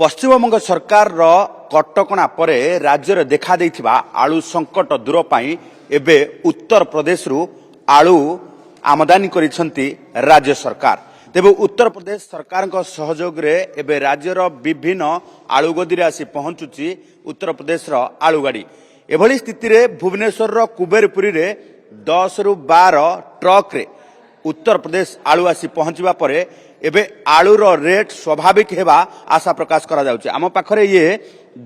पश्चिमबंग सरकार कटकणा परे राज्य में देखा देइथिबा आलू संकट दूर पाई एबे उत्तर प्रदेश आलू आमदानी करिसंती राज्य सरकार। तेबे उत्तर प्रदेश सरकार सहयोग रे एबे राज्यर विभिन्न आलू गदी आसी पहुंचुची उत्तर प्रदेश आलू गाड़ी। एभली स्थिति रे भुवनेश्वर कुबेरपुरी रे 10 रु 12 ट्रक रे उत्तर प्रदेश आलू आसी पहुंचवा परे एबे आलूर रेट स्वाभाविक हेबा आशा प्रकाश करा जाउची। आम पाखरे ये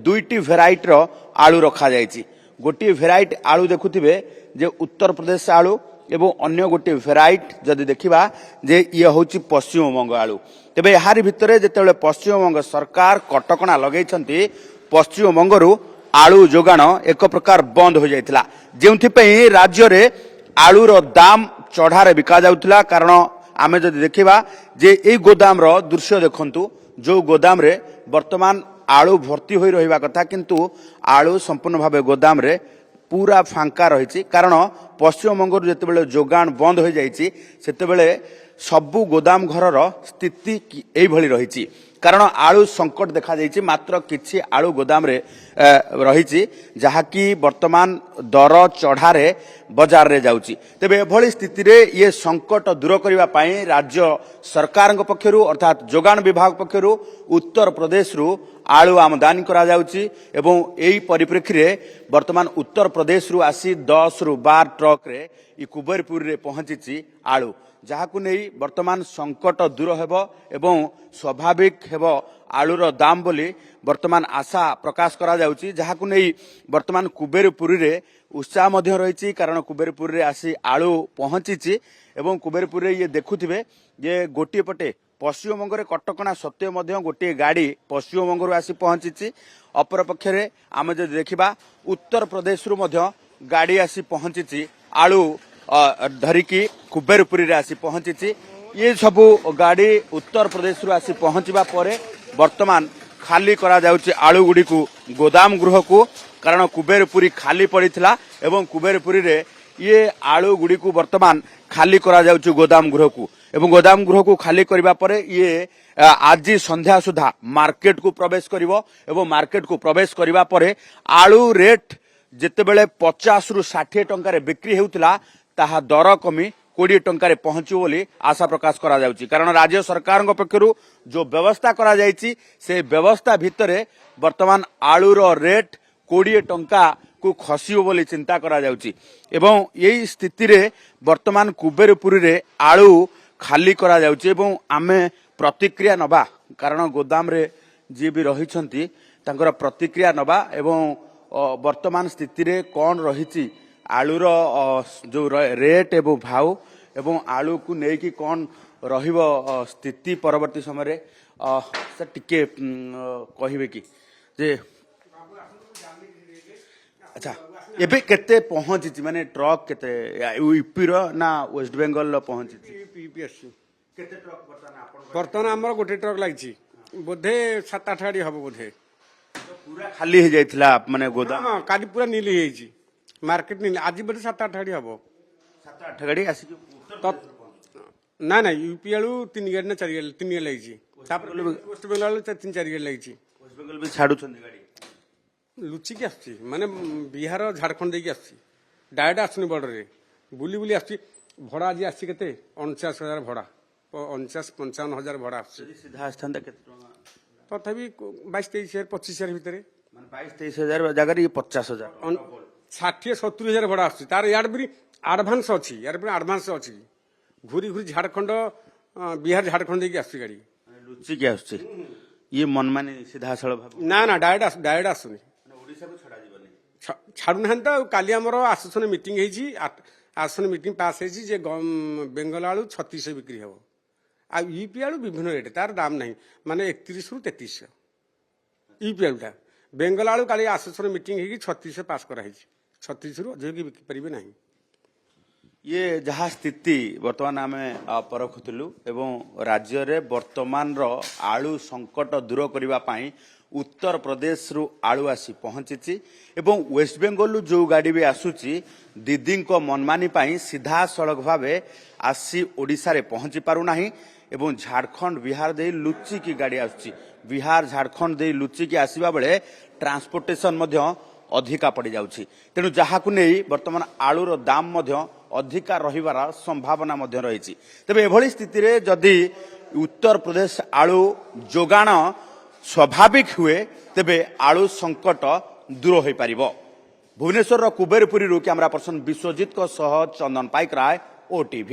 दुईटी भेराइट रो आलू रखा जायची। गोटी भेराइट आलू देखुथिबे जे उत्तर प्रदेश आलू एवं अन्य गोटे भेराइट जदि देखिबा जे ये होची पश्चिमबंग आलू। तेबे याहारी भितरे जेतेबेले पश्चिमबंग सरकार कटकणा लगेइछंती पश्चिमबंगरू आलू जोगाण एक प्रकार बंद हो जाइतिला, जेउथि पई राज्य रे आलूर दाम चढ़ारे बिका जाउतिला। कारण आमे जदि देखिबा जे ए गोदाम रो दृश्य देखंतु, जो गोदाम रे वर्तमान आलू भर्ती होई रहिबा कथा किंतु आलू संपूर्ण भाबे गोदाम रे पूरा फांका रही। कारण पश्चिमबंग जेतेबेले जोगान बंद हो जाइछि सेतेबेले सबु गोदाम घरर स्थिति एई भली रही। कारण आलू संकट देखा जाइछि, मात्र किछि आलू गोदाम रे रही जहाँकि वर्तमान दर चढ़ारे बाजार रे जाउछि। तेबे एभली स्थिति रे ये संकट दूर करिबा पई राज्य सरकार पक्षरु अर्थात जोगान विभाग पक्षरु उत्तर प्रदेश रु आलू आमदानी करा जाउछि एवं एई परिप्रेक्षी रे वर्तमान उत्तर प्रदेश रु आसी 10 रु 12 ट्रक रे ई कुबेरपुर रे पहुंचीछि आलू, जहाकु नहीं वर्तमान संकट दूर हेबो एवं स्वाभाविक हेबो आलूर दाम बोली वर्तमान आशा प्रकाश करा जाउछि। जहाकु नहीं वर्तमान कुबेरपुर रे उत्साह मध्य रही। कारण कुबेरपुर रे आसी आलू पहुंचीछि एवं कुबेरपुर रे ये देखुथिबे जे गोटे पटे पश्चिमबंग रे कटकणा सत्य मध्य गोटे गाड़ी पश्चिमबंग रु आसी पहुंचीछि। अपर पक्षरे आमे जे देखिबा उत्तर प्रदेश रु मध्य गाड़ी आसी पहुंचीछि आलू धरिकी कुबेरपुरी रे आसी पहुंचीछि। ये सबु गाड़ी उत्तर प्रदेश रु आसी पहुंचबा परे वर्तमान खाली करा जाउछि आलू गुडी को गोदाम गृह को। कारण कुबेरपुरी खाली पड़ीथिला एवं कुबेरपुरी रे ये आलू गुडी को वर्तमान खाली करा जाउछि गोदाम गृह को। एवं गोदाम गृह को खाली करबा परे ये आज संध्या सुधा मार्केट को प्रवेश करिवो एवं मार्केट को प्रवेश करबा परे आलू रेट जेतेबेले 50 रु 60 टंका रे बिक्री हेउतिला ताहा दर कमी 20 टंका पहुंचू बोली आशा प्रकाश करा जाउछि। कारण राज्य सरकार पक्षरु जो व्यवस्था करा जाइछि से व्यवस्था भितरे वर्तमान आलूर रेट 20 टंका को खसियो बोली चिंता करा जाउछि। एवं यही स्थिति रे वर्तमान कुबेरपुरी रे आलू खाली करा जाउछि एवं आमे प्रतिक्रिया नबा। कारण गोदाम रे जी भी रहिछंती तांकर प्रतिक्रिया नबा एवं वर्तमान स्थिति रे कौन रही आलूर जो रेट एवं भाव एवं आलू को लेकिन कौन रहिबो स्थिति परवर्ती समय रे सर टिके कहिबे कि जे अच्छा एबे केते पहुंची माने ट्रक केते यूपी रो ना वेस्ट बेंगल रो पहुंची यूपीएससी केते ट्रक बर्तमान हमर गोटे ट्रक लागिछि बोधे 7-8 गाड़ी हबो बोधे पूरा खाली हो जाइथिला माने गोदाम। हां काली पूरा नीली हेछि मार्केट नीली आज बोधे 7-8 गाड़ी हबो 7-8 गाड़ी आसी ना ना यूपी आलू 3 गाड़ी ना 4 गाड़ी 3 गाड़ी लागिछि। तापर वेस्ट बेंगल आलू 3-4 गाड़ी लागिछि। वेस्ट बेंगल भी छाडु छन गाड़ी लुचि के आछि माने बिहार झारखंड देकी आछि डायरेक्ट आसुनी बॉर्डर रे बुली बुली आछि। भड़ा आज आछि केते 49,000 भड़ा 49-55 हजार भड़ा आछि। सीधा स्थान केते टका तथापि 22-23,000 25,000 भितरे माने 22-23,000 जगह ये 50,000 60-70 हजार भड़ा आछि। तार यार भी एडवांस अछि यार भी एडवांस अछि घुरी घुरी झारखंड बिहार झारखंड देकी आछि गाड़ी लुचि के आछि। ये मनमानी सीधा सळ भाव ना ना डायरेक्ट आसुनी ओडिसा को छडा जीवनी छाड़ू ना तो काली आमर आसोसन मीटिंग हेछि आसन मीटिंग पास हेछि जे बेंगल आलू 3600 बिक्री हबो आ यूपी आलू विभिन्न रेट तार दाम नहीं माने 31 रु 3300 यूपी आलूटा बेंगल आलू काली आसोसन मीटिंग हेछि 3600 पास करा हेछि 36 रु अधिक की बिक्री परिबे नहीं। ये जहाँ स्थिति वर्तमान आमे परखुलु एवं राज्य रे वर्तमान रो आलू संकट दूर करिबा पाई उत्तर प्रदेश रु आलू आसी पहुंची एवं वेस्ट बेंगल जो गाड़ी भी आसुची दीदी को मनमानी पाई सीधा सड़क भावे आसी ओडिशा रे पहुंची पारु नाही ଏବଂ ଝାଡ଼ଖଣ୍ଡ ବିହାର ଦେଇ ଲୁଚିକି ଗାଡ଼ି ଆସୁଛି। ବିହାର ଝାଡ଼ଖଣ୍ଡ ଦେଇ ଲୁଚିକି ଆସିବା ବେଳେ ଟ୍ରାନ୍ସପୋର୍ଟେସନ ମଧ୍ୟ ଅଧିକା ପଡ଼ିଯାଉଛି। ତେଣୁ ଯାହାକୁ ନେଇ ବର୍ତ୍ତମାନ ଆଳୁର ଦାମ ମଧ୍ୟ ଅଧିକା ରହିବାର ସମ୍ଭାବନା ମଧ୍ୟ ରହିଛି। ତେବେ ଏଭଳି ସ୍ଥିତିରେ ଯଦି ଉତ୍ତରପ୍ରଦେଶ ଆଳୁ ଯୋଗାଣ ସ୍ୱାଭାବିକ ହୁଏ ତେବେ ଆଳୁ ସଂକଟ ଦୂର ହୋଇପାରିବ। ଭୁବନେଶ୍ୱରର କୁବେରପୁରୀରୁ କ୍ୟାମେରା ପର୍ସନ ବିଶ୍ୱଜିତଙ୍କ ସହ ଚନ୍ଦନ ପାଇକରାୟ, OTV।